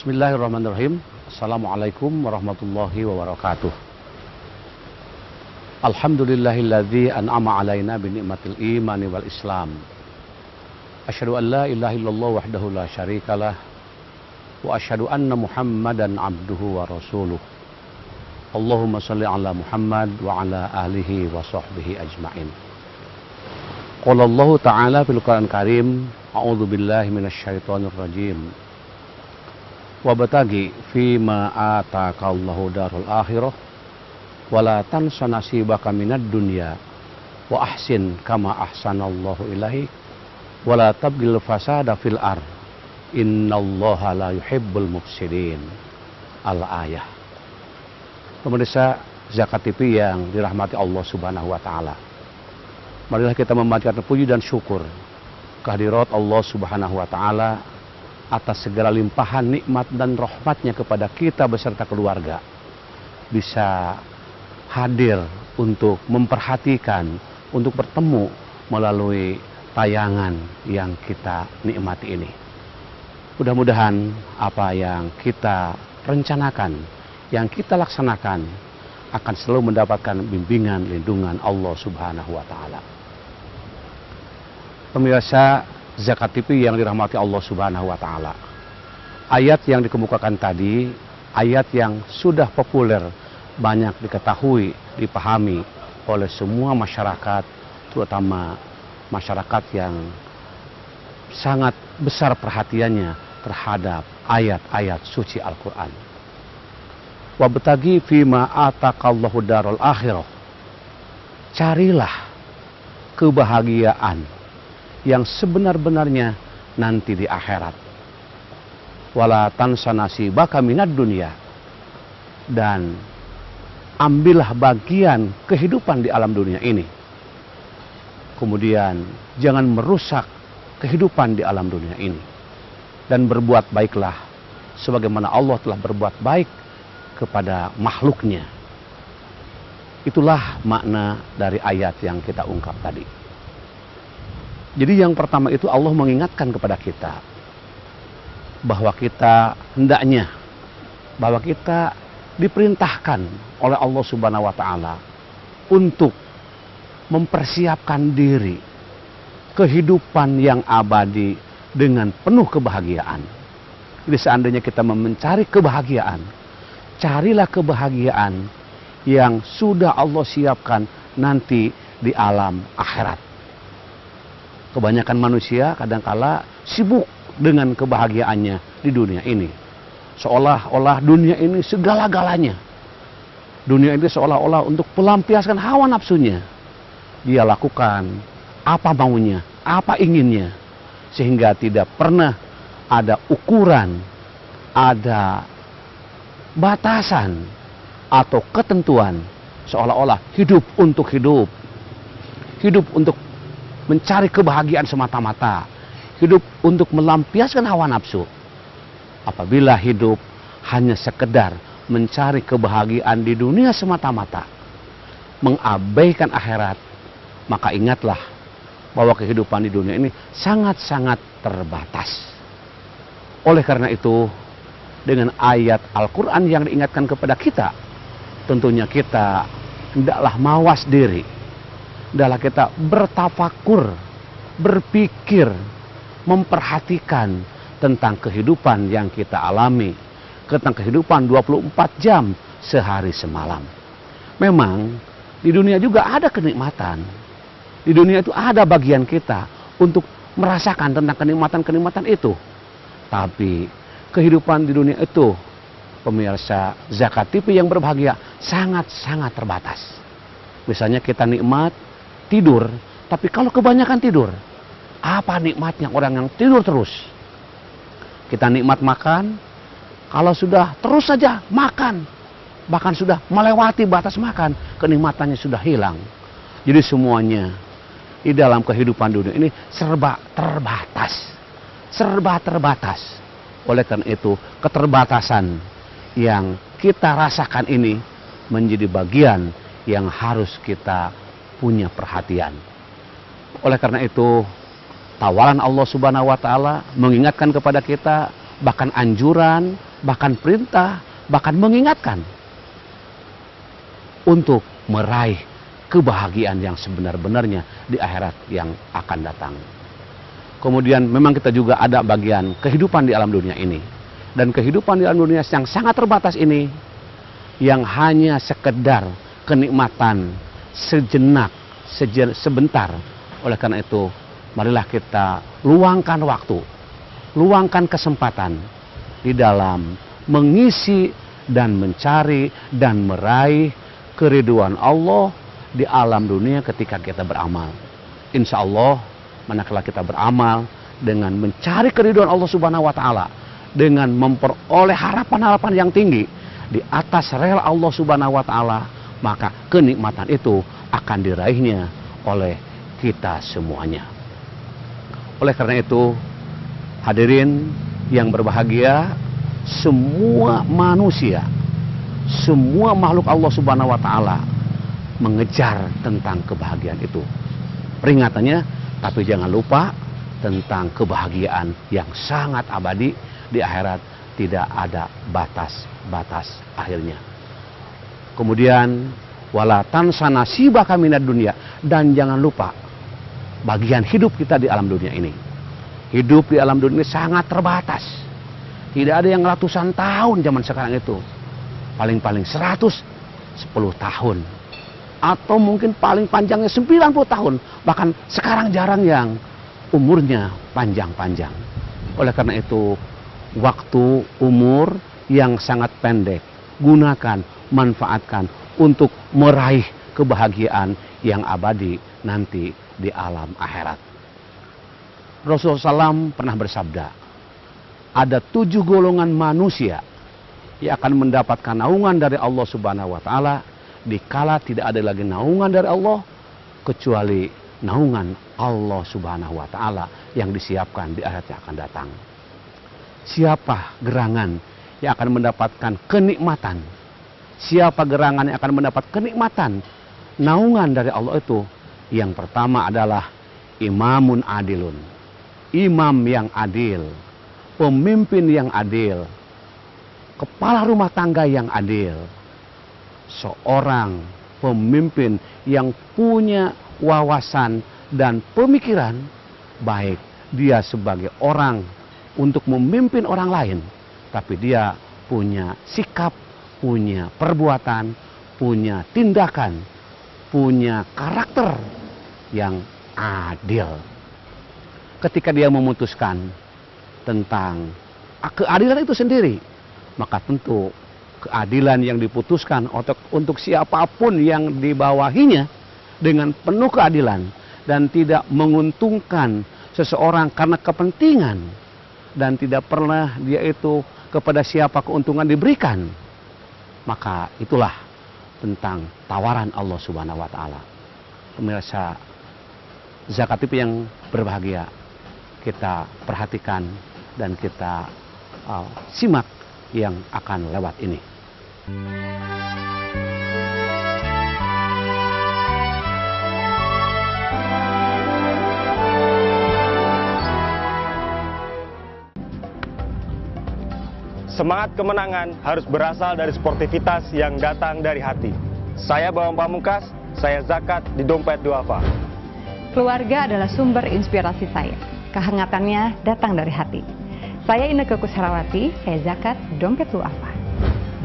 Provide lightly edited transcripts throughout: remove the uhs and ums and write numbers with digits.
Bismillahirrahmanirrahim. Assalamualaikum warahmatullahi wabarakatuh. Alhamdulillahilladzi an'ama alaina bi ni'matil imani wal islam. Asyhadu an la ilaha illallah wahdahu la syarikalah wa asyhadu anna Muhammadan abduhu wa rasuluh. Allahumma shalli ala Muhammad wa ala alihi wa sahbihi ajmain. Qala Allah Ta'ala fil Qur'an Karim, a'udzu billahi minasyaitonir rajim. Wabtaghi fima ataqallahu darul akhirah wala tansa nasibaka minad dunya wa ahsin kama ahsanallahu ilaik wala tabghil fasada fil ard innallaha la yuhibbul mufsidin. Al-ayah. Pemirsa Zakat TV yang dirahmati Allah Subhanahu wa taala. Marilah kita memanjatkan puji dan syukur kehadirat Allah Subhanahu wa taala atas segala limpahan nikmat dan rahmatnya kepada kita beserta keluarga, bisa hadir untuk memperhatikan, untuk bertemu melalui tayangan yang kita nikmati ini. Mudah-mudahan apa yang kita rencanakan, yang kita laksanakan akan selalu mendapatkan bimbingan, lindungan Allah Subhanahu wa taala. Pemirsa Zakat TV yang dirahmati Allah Subhanahu wa taala. Ayat yang dikemukakan tadi, ayat yang sudah populer, banyak diketahui, dipahami oleh semua masyarakat, terutama masyarakat yang sangat besar perhatiannya terhadap ayat-ayat suci Al-Qur'an. Wabtaghi fima ataqallahu darul akhirah. Carilah kebahagiaan yang sebenar-benarnya nanti di akhirat. Wala tansa nasibaka minad dunya. Dan ambillah bagian kehidupan di alam dunia ini. Kemudian jangan merusak kehidupan di alam dunia ini. Dan berbuat baiklah sebagaimana Allah telah berbuat baik kepada makhluknya. Itulah makna dari ayat yang kita ungkap tadi. Jadi yang pertama itu Allah mengingatkan kepada kita bahwa kita hendaknya, bahwa kita diperintahkan oleh Allah Subhanahu wa taala untuk mempersiapkan diri kehidupan yang abadi dengan penuh kebahagiaan. Jadi seandainya kita mencari kebahagiaan, carilah kebahagiaan yang sudah Allah siapkan nanti di alam akhirat. Kebanyakan manusia kadangkala sibuk dengan kebahagiaannya di dunia ini. Seolah-olah dunia ini segala-galanya. Dunia ini seolah-olah untuk pelampiaskan hawa nafsunya. Dia lakukan apa maunya, apa inginnya. Sehingga tidak pernah ada ukuran, ada batasan atau ketentuan. Seolah-olah hidup untuk hidup. Hidup untuk mencari kebahagiaan semata-mata, hidup untuk melampiaskan hawa nafsu. Apabila hidup hanya sekedar mencari kebahagiaan di dunia semata-mata, mengabaikan akhirat, maka ingatlah bahwa kehidupan di dunia ini sangat-sangat terbatas. Oleh karena itu, dengan ayat Al-Quran yang diingatkan kepada kita, tentunya kita hendaklah mawas diri, adalah kita bertafakur, berpikir, memperhatikan tentang kehidupan yang kita alami, tentang kehidupan 24 jam sehari semalam. Memang di dunia juga ada kenikmatan. Di dunia itu ada bagian kita untuk merasakan tentang kenikmatan-kenikmatan itu. Tapi kehidupan di dunia itu, pemirsa Zakat TV yang berbahagia, sangat-sangat terbatas. Misalnya kita nikmat tidur, tapi kalau kebanyakan tidur, apa nikmatnya orang yang tidur terus? Kita nikmat makan, kalau sudah terus saja makan, bahkan sudah melewati batas makan, kenikmatannya sudah hilang. Jadi semuanya di dalam kehidupan dunia ini serba terbatas, serba terbatas. Oleh karena itu, keterbatasan yang kita rasakan ini menjadi bagian yang harus kita punya perhatian. Oleh karena itu, tawaran Allah Subhanahu wa taala mengingatkan kepada kita, bahkan anjuran bahkan perintah, bahkan mengingatkan untuk meraih kebahagiaan yang sebenar-benarnya di akhirat yang akan datang. Kemudian memang kita juga ada bagian kehidupan di alam dunia ini. Dan kehidupan di alam dunia yang sangat terbatas ini, yang hanya sekedar kenikmatan sejenak, sebentar. Oleh karena itu, marilah kita luangkan waktu, luangkan kesempatan di dalam mengisi dan mencari dan meraih keridhaan Allah di alam dunia ketika kita beramal. Insya Allah, manakala kita beramal dengan mencari keridhaan Allah Subhanahu wa Ta'ala, dengan memperoleh harapan-harapan yang tinggi di atas rel Allah Subhanahu wa Ta'ala, maka kenikmatan itu akan diraihnya oleh kita semuanya. Oleh karena itu, hadirin yang berbahagia, semua manusia, semua makhluk Allah Subhanahu wa Ta'ala mengejar tentang kebahagiaan itu. Peringatannya, tapi jangan lupa tentang kebahagiaan yang sangat abadi di akhirat, tidak ada batas-batas akhirnya. Kemudian wala tansa nasibaka minad dunya, dan jangan lupa bagian hidup kita di alam dunia ini. Hidup di alam dunia ini sangat terbatas. Tidak ada yang ratusan tahun zaman sekarang itu. Paling-paling 110 tahun. Atau mungkin paling panjangnya 90 tahun. Bahkan sekarang jarang yang umurnya panjang-panjang. Oleh karena itu, waktu umur yang sangat pendek, gunakan, manfaatkan untuk meraih kebahagiaan yang abadi nanti di alam akhirat. Rasulullah SAW pernah bersabda, ada 7 golongan manusia yang akan mendapatkan naungan dari Allah Subhanahu wa Ta'ala dikala tidak ada lagi naungan dari Allah kecuali naungan Allah Subhanahu wa Ta'ala yang disiapkan di akhirat yang akan datang. Siapa gerangan yang akan mendapatkan kenikmatan? Siapa gerangan yang akan mendapat kenikmatan naungan dari Allah itu? Yang pertama adalah imamun adilun, imam yang adil, pemimpin yang adil, kepala rumah tangga yang adil, seorang pemimpin yang punya wawasan dan pemikiran baik. Dia sebagai orang untuk memimpin orang lain, tapi dia punya sikap, punya perbuatan, punya tindakan, punya karakter yang adil. Ketika dia memutuskan tentang keadilan itu sendiri, maka tentu keadilan yang diputuskan untuk siapapun yang di bawahinya dengan penuh keadilan dan tidak menguntungkan seseorang karena kepentingan dan tidak pernah dia itu kepada siapa keuntungan diberikan, maka itulah tentang tawaran Allah Subhanahu wa Ta'ala. Pemirsa Zakat TV yang berbahagia, kita perhatikan dan kita simak yang akan lewat ini. Semangat kemenangan harus berasal dari sportivitas yang datang dari hati. Saya Bambang Pamungkas, saya zakat di Dompet Duafa. Keluarga adalah sumber inspirasi saya. Kehangatannya datang dari hati. Saya Inneke Kusharawati, saya zakat di Dompet Duafa.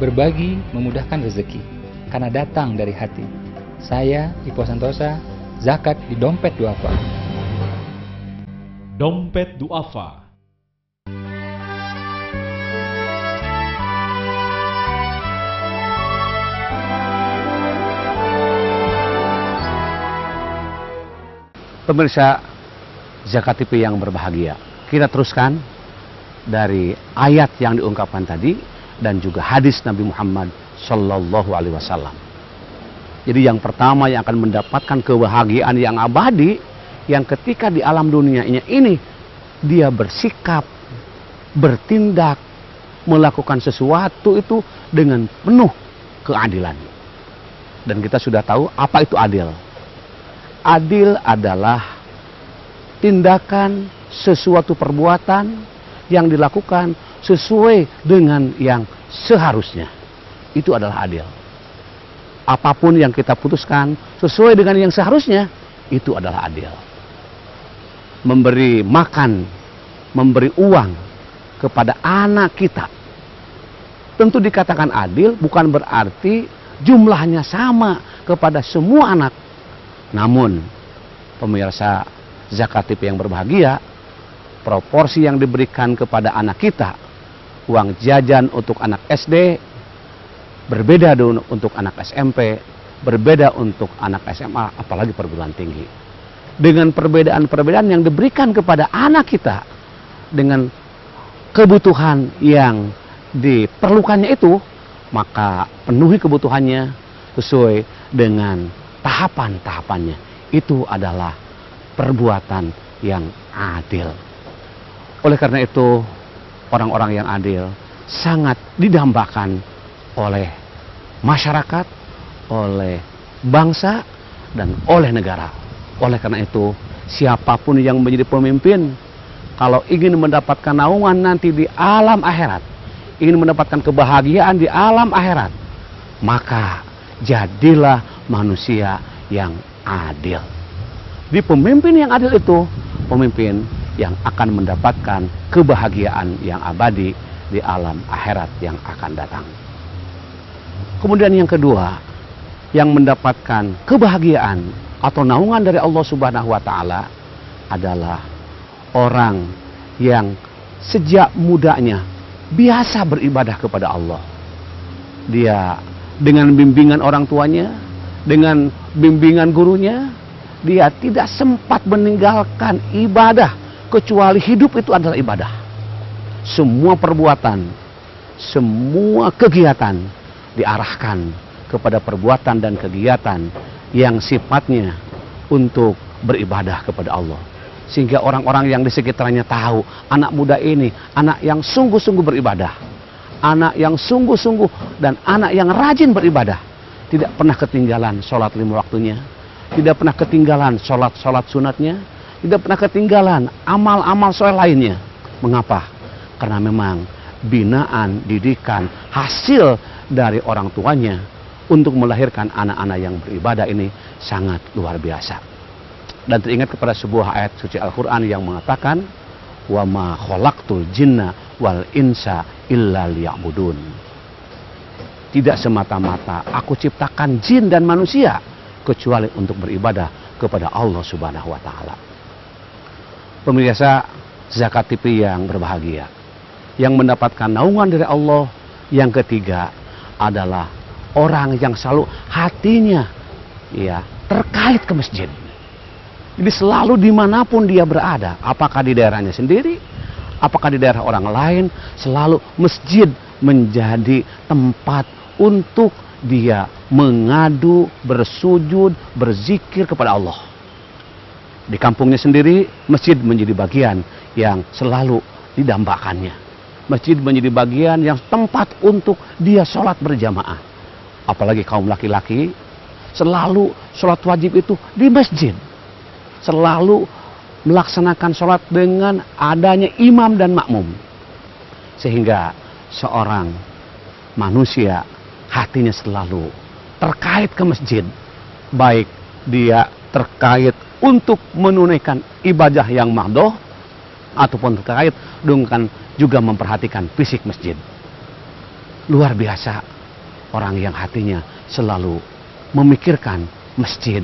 Berbagi memudahkan rezeki, karena datang dari hati. Saya Ipo Santosa, zakat di Dompet Duafa. Dompet Duafa. Pemirsa Zakat TV yang berbahagia, kita teruskan dari ayat yang diungkapkan tadi dan juga hadis Nabi Muhammad Sallallahu Alaihi Wasallam. Jadi yang pertama yang akan mendapatkan kebahagiaan yang abadi, yang ketika di alam dunia ini dia bersikap, bertindak, melakukan sesuatu itu dengan penuh keadilan. Dan kita sudah tahu apa itu adil. Adil adalah tindakan sesuatu perbuatan yang dilakukan sesuai dengan yang seharusnya. Itu adalah adil. Apapun yang kita putuskan sesuai dengan yang seharusnya, itu adalah adil. Memberi makan, memberi uang kepada anak kita, tentu dikatakan adil, bukan berarti jumlahnya sama kepada semua anak. Namun, pemirsa Zakat TV yang berbahagia, proporsi yang diberikan kepada anak kita, uang jajan untuk anak SD, berbeda untuk anak SMP, berbeda untuk anak SMA, apalagi perguruan tinggi. Dengan perbedaan-perbedaan yang diberikan kepada anak kita, dengan kebutuhan yang diperlukannya itu, maka penuhi kebutuhannya sesuai dengan tahapan-tahapannya. Itu adalah perbuatan yang adil. Oleh karena itu, orang-orang yang adil sangat didambakan oleh masyarakat, oleh bangsa, dan oleh negara. Oleh karena itu, siapapun yang menjadi pemimpin, kalau ingin mendapatkan naungan nanti di alam akhirat, ingin mendapatkan kebahagiaan di alam akhirat, maka jadilah manusia yang adil. Di pemimpin yang adil itu, pemimpin yang akan mendapatkan kebahagiaan yang abadi di alam akhirat yang akan datang. Kemudian yang kedua, yang mendapatkan kebahagiaan atau naungan dari Allah Subhanahu wa Ta'ala adalah orang yang sejak mudanya biasa beribadah kepada Allah. Dia dengan bimbingan orang tuanya, dengan bimbingan gurunya, dia tidak sempat meninggalkan ibadah, kecuali hidup itu adalah ibadah. Semua perbuatan, semua kegiatan diarahkan kepada perbuatan dan kegiatan yang sifatnya untuk beribadah kepada Allah. Sehingga orang-orang yang di sekitarnya tahu, anak muda ini anak yang sungguh-sungguh beribadah, anak yang sungguh-sungguh dan anak yang rajin beribadah. Tidak pernah ketinggalan sholat 5 waktunya, tidak pernah ketinggalan sholat sunatnya, tidak pernah ketinggalan amal-amal soleh lainnya. Mengapa? Karena memang binaan, didikan, hasil dari orang tuanya untuk melahirkan anak-anak yang beribadah ini sangat luar biasa. Dan teringat kepada sebuah ayat suci Al-Quran yang mengatakan, wa ma khalaqtul jinna wal insa illa liya'budun. Tidak semata-mata aku ciptakan jin dan manusia kecuali untuk beribadah kepada Allah Subhanahu wa Ta'ala. Pemirsa Zakat TV yang berbahagia, yang mendapatkan naungan dari Allah, yang ketiga adalah orang yang selalu hatinya terkait ke masjid. Jadi selalu dimanapun dia berada, apakah di daerahnya sendiri, apakah di daerah orang lain, selalu masjid menjadi tempat untuk dia mengadu, bersujud, berzikir kepada Allah. Di kampungnya sendiri, masjid menjadi bagian yang selalu didambakannya. Masjid menjadi bagian yang tempat untuk dia sholat berjamaah. Apalagi kaum laki-laki, selalu sholat wajib itu di masjid. Selalu melaksanakan sholat dengan adanya imam dan makmum. Sehingga seorang manusia hatinya selalu terkait ke masjid. Baik dia terkait untuk menunaikan ibadah yang mahdoh, ataupun terkait dengan juga memperhatikan fisik masjid. Luar biasa orang yang hatinya selalu memikirkan masjid,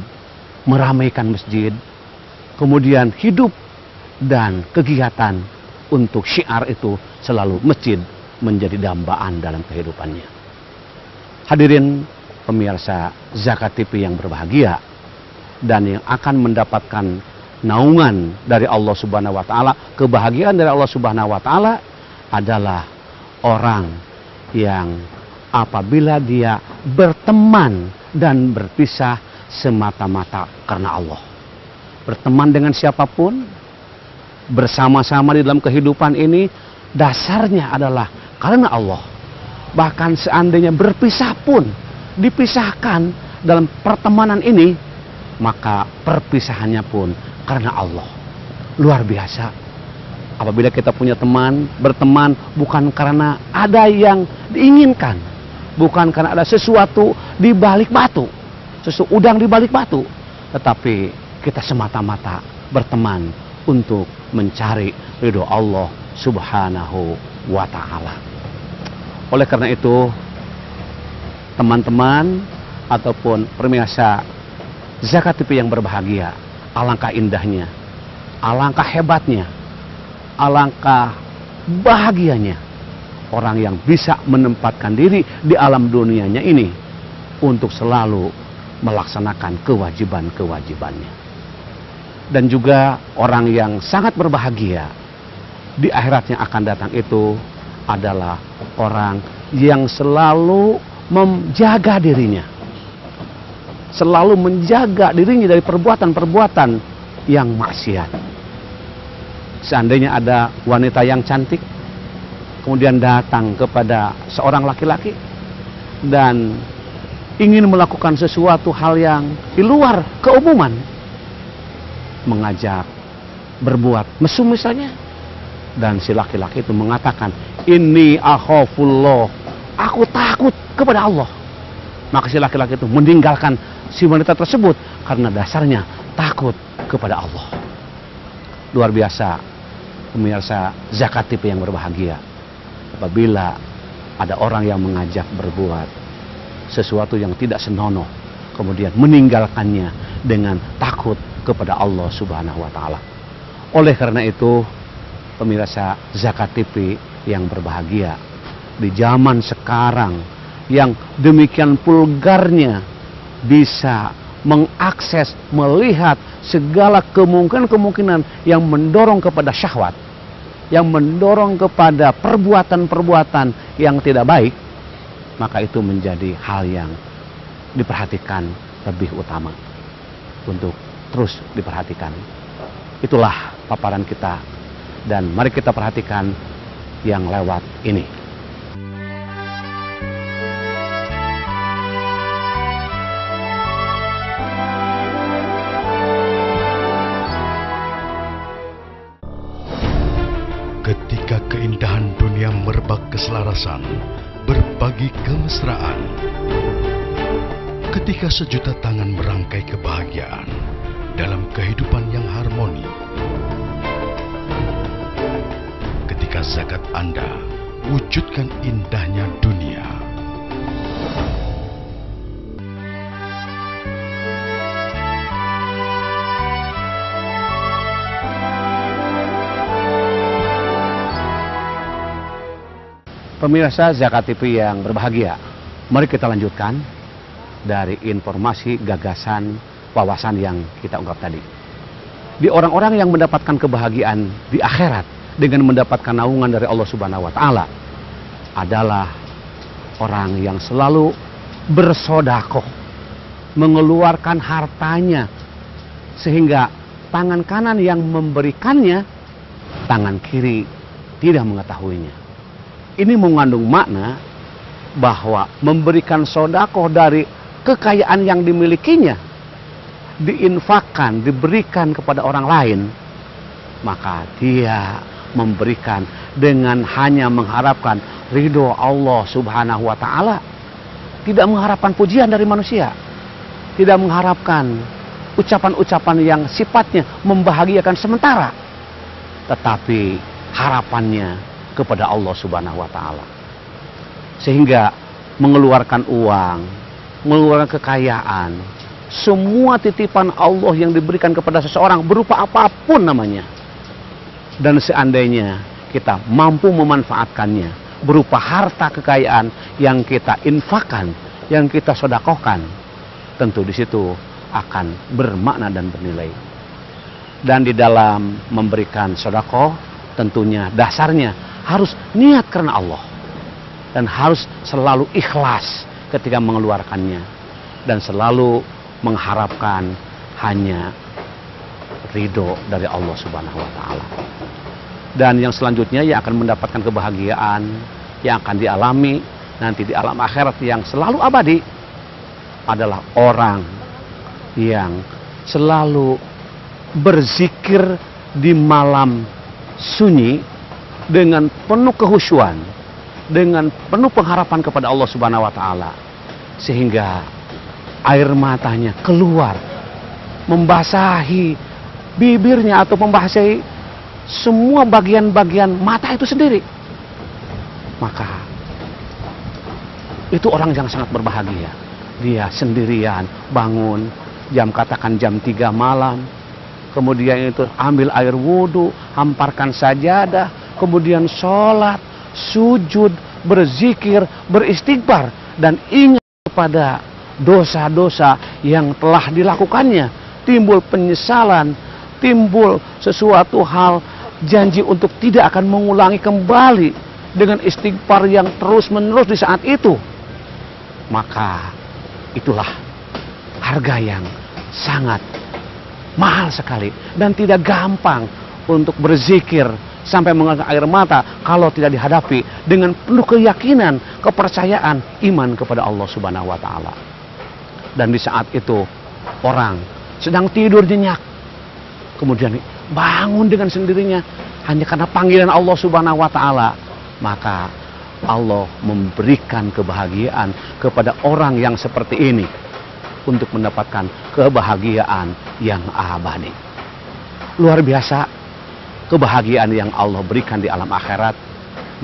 meramaikan masjid, kemudian hidup dan kegiatan untuk syiar itu selalu masjid menjadi dambaan dalam kehidupannya. Hadirin pemirsa Zakat TV yang berbahagia dan yang akan mendapatkan naungan dari Allah Subhanahu wa Ta'ala, kebahagiaan dari Allah Subhanahu wa Ta'ala adalah orang yang apabila dia berteman dan berpisah semata-mata karena Allah. Berteman dengan siapapun, bersama-sama di dalam kehidupan ini, dasarnya adalah karena Allah. Bahkan seandainya berpisah pun, dipisahkan dalam pertemanan ini, maka perpisahannya pun karena Allah. Luar biasa. Apabila kita punya teman, berteman bukan karena ada yang diinginkan, bukan karena ada sesuatu di balik batu, sesuatu udang di balik batu, tetapi kita semata-mata berteman untuk mencari ridho Allah Subhanahu wa Ta'ala. Oleh karena itu, teman-teman ataupun pemirsa Zakat TV yang berbahagia, alangkah indahnya, alangkah hebatnya, alangkah bahagianya orang yang bisa menempatkan diri di alam dunianya ini untuk selalu melaksanakan kewajiban-kewajibannya. Dan juga orang yang sangat berbahagia di akhirat yang akan datang itu adalah orang yang selalu menjaga dirinya, selalu menjaga dirinya dari perbuatan-perbuatan yang maksiat. Seandainya ada wanita yang cantik kemudian datang kepada seorang laki-laki dan ingin melakukan sesuatu hal yang di luar keumuman, mengajak berbuat mesum misalnya, dan si laki-laki itu mengatakan, "Inni akhafullah," aku takut kepada Allah. Maka si laki-laki itu meninggalkan si wanita tersebut karena dasarnya takut kepada Allah. Luar biasa pemirsa Zakat TV yang berbahagia. Apabila ada orang yang mengajak berbuat sesuatu yang tidak senonoh, kemudian meninggalkannya dengan takut kepada Allah Subhanahu wa Ta'ala. Oleh karena itu, pemirsa Zakat TV yang berbahagia, di zaman sekarang yang demikian vulgarnya bisa mengakses, melihat segala kemungkinan-kemungkinan yang mendorong kepada syahwat, yang mendorong kepada perbuatan-perbuatan yang tidak baik, maka itu menjadi hal yang diperhatikan lebih utama untuk terus diperhatikan. Itulah paparan kita, dan mari kita perhatikan yang lewat ini. Ketika keindahan dunia merebak keselarasan, berbagi kemesraan. Ketika sejuta tangan merangkai kebahagiaan dalam kehidupan yang harmoni. Ketika zakat Anda wujudkan indahnya dunia. Pemirsa Zakat TV yang berbahagia, mari kita lanjutkan dari informasi, gagasan, wawasan yang kita ungkap tadi. Di orang-orang yang mendapatkan kebahagiaan di akhirat dengan mendapatkan naungan dari Allah Subhanahu wa Ta'ala adalah orang yang selalu bersodakoh, mengeluarkan hartanya, sehingga tangan kanan yang memberikannya, tangan kiri tidak mengetahuinya. Ini mengandung makna bahwa memberikan sodakoh dari kekayaan yang dimilikinya, diinfakkan, diberikan kepada orang lain, maka dia memberikan dengan hanya mengharapkan ridho Allah Subhanahu wa Ta'ala, tidak mengharapkan pujian dari manusia, tidak mengharapkan ucapan-ucapan yang sifatnya membahagiakan sementara, tetapi harapannya kepada Allah Subhanahu wa Ta'ala. Sehingga mengeluarkan uang, mengeluarkan kekayaan, semua titipan Allah yang diberikan kepada seseorang berupa apapun namanya, dan seandainya kita mampu memanfaatkannya berupa harta kekayaan yang kita infakkan, yang kita sodakohkan, tentu di situ akan bermakna dan bernilai. Dan di dalam memberikan sodakoh, tentunya dasarnya harus niat karena Allah, dan harus selalu ikhlas ketika mengeluarkannya, dan selalu mengharapkan hanya ridho dari Allah Subhanahu wa Ta'ala. Dan yang selanjutnya yang akan mendapatkan kebahagiaan yang akan dialami nanti di alam akhirat yang selalu abadi adalah orang yang selalu berzikir di malam sunyi, dengan penuh kehusyuan, dengan penuh pengharapan kepada Allah Subhanahu wa taala, sehingga air matanya keluar membasahi bibirnya atau membasahi semua bagian-bagian mata itu sendiri. Maka itu orang yang sangat berbahagia. Dia sendirian bangun katakan jam 3 malam, kemudian itu ambil air wudhu, hamparkan sajadah, kemudian sholat, sujud, berzikir, beristighfar, dan ingat kepada dosa-dosa yang telah dilakukannya. Timbul penyesalan, timbul sesuatu hal, janji untuk tidak akan mengulangi kembali dengan istighfar yang terus-menerus di saat itu. Maka itulah harga yang sangat mahal sekali, dan tidak gampang untuk berzikir sampai mengeluarkan air mata kalau tidak dihadapi dengan penuh keyakinan, kepercayaan, iman kepada Allah Subhanahu wa taala. Dan di saat itu orang sedang tidur nyenyak, kemudian bangun dengan sendirinya hanya karena panggilan Allah Subhanahu wa taala, maka Allah memberikan kebahagiaan kepada orang yang seperti ini untuk mendapatkan kebahagiaan yang abadi. Luar biasa kebahagiaan yang Allah berikan di alam akhirat.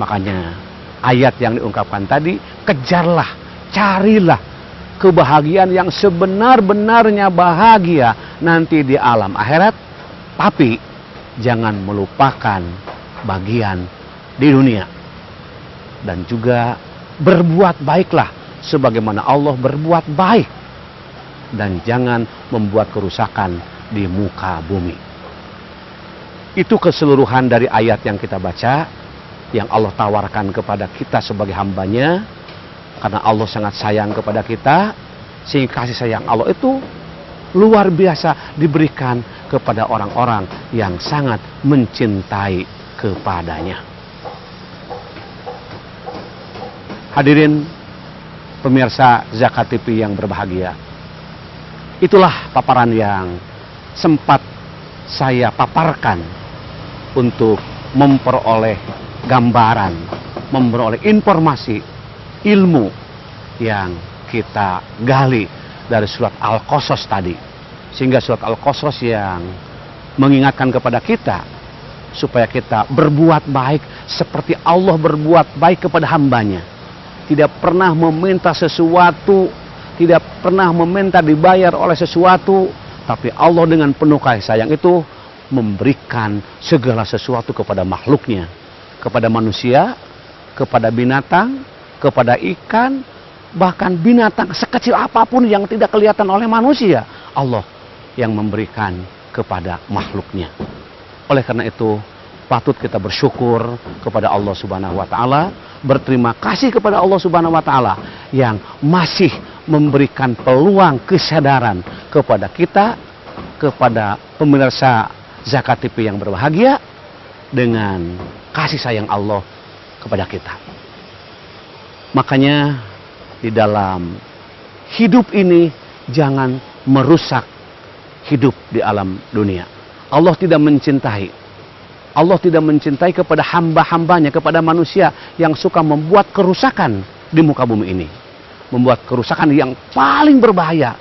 Makanya ayat yang diungkapkan tadi, kejarlah, carilah kebahagiaan yang sebenar-benarnya bahagia nanti di alam akhirat, tapi jangan melupakan bagian di dunia. Dan juga berbuat baiklah sebagaimana Allah berbuat baik, dan jangan membuat kerusakan di muka bumi. Itu keseluruhan dari ayat yang kita baca, yang Allah tawarkan kepada kita sebagai hambanya, karena Allah sangat sayang kepada kita, sehingga kasih sayang Allah itu luar biasa diberikan kepada orang-orang yang sangat mencintai kepadanya. Hadirin pemirsa Zakat TV yang berbahagia, itulah paparan yang sempat saya paparkan untuk memperoleh gambaran, memperoleh informasi, ilmu yang kita gali dari surat Al-Qasas tadi. Sehingga surat Al-Qasas yang mengingatkan kepada kita supaya kita berbuat baik seperti Allah berbuat baik kepada hambanya. Tidak pernah meminta sesuatu, tidak pernah meminta dibayar oleh sesuatu, tapi Allah dengan penuh kasih sayang itu memberikan segala sesuatu kepada makhluknya, kepada manusia, kepada binatang, kepada ikan, bahkan binatang sekecil apapun yang tidak kelihatan oleh manusia, Allah yang memberikan kepada makhluknya. Oleh karena itu patut kita bersyukur kepada Allah Subhanahu wa taala, berterima kasih kepada Allah Subhanahu wa taala yang masih memberikan peluang kesadaran kepada kita, kepada pemirsa Zakat TV yang berbahagia, dengan kasih sayang Allah kepada kita. Makanya di dalam hidup ini jangan merusak hidup di alam dunia. Allah tidak mencintai. Allah tidak mencintai kepada hamba-hambanya, kepada manusia yang suka membuat kerusakan di muka bumi ini. Membuat kerusakan yang paling berbahaya,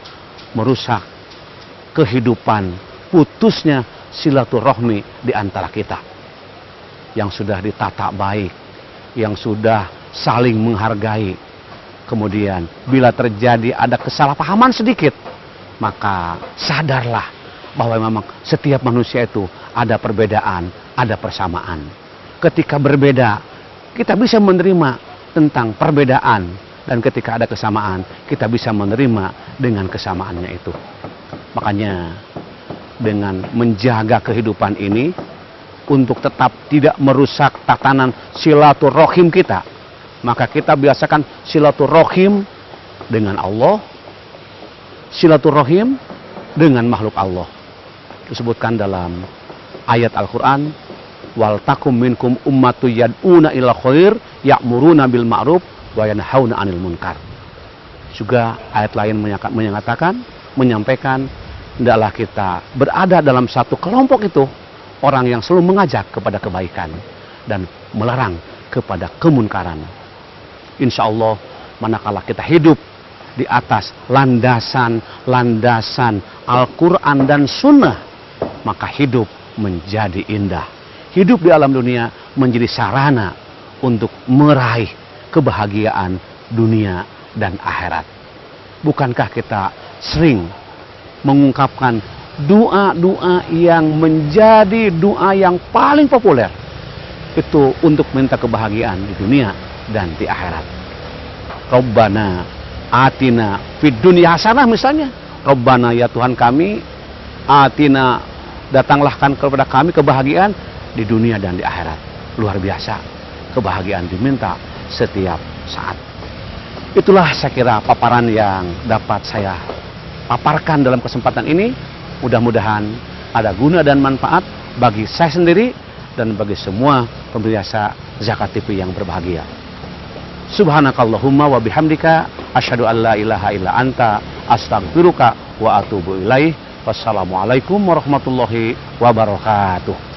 merusak kehidupan, putusnya silaturahmi di antara kita. Yang sudah ditata baik, yang sudah saling menghargai. Kemudian bila terjadi ada kesalahpahaman sedikit, maka sadarlah bahwa memang setiap manusia itu ada perbedaan, ada persamaan. Ketika berbeda, kita bisa menerima tentang perbedaan, dan ketika ada kesamaan, kita bisa menerima dengan kesamaannya itu. Makanya dengan menjaga kehidupan ini untuk tetap tidak merusak tatanan silaturahim kita, maka kita biasakan silaturahim dengan Allah, silaturahim dengan makhluk Allah. Disebutkan dalam ayat Al-Quran, wal takum minkum ummatu yad'una ila khair ya'muruna bil ma'ruf wa yanhauna 'anil munkar. Juga ayat lain menyampaikan hendaklah kita berada dalam satu kelompok itu orang yang selalu mengajak kepada kebaikan dan melarang kepada kemunkaran. Insya Allah, manakala kita hidup di atas landasan Al-Quran dan Sunnah, maka hidup menjadi indah. Hidup di alam dunia menjadi sarana untuk meraih kebahagiaan dunia dan akhirat. Bukankah kita sering mengungkapkan doa-doa yang menjadi doa yang paling populer itu untuk minta kebahagiaan di dunia dan di akhirat? Rabbana atina fid dunya hasanah misalnya. Rabbana, ya Tuhan kami, atina, datanglah kepada kami kebahagiaan di dunia dan di akhirat. Luar biasa, kebahagiaan diminta setiap saat. Itulah saya kira paparan yang dapat saya paparkan dalam kesempatan ini. Mudah-mudahan ada guna dan manfaat bagi saya sendiri dan bagi semua pemirsa Zakat TV yang berbahagia. Subhanakallahumma wa bihamdika asyhadu an la ilaha illa anta astaghfiruka wa atubu ilaih. Wassalamualaikum warahmatullahi wabarakatuh.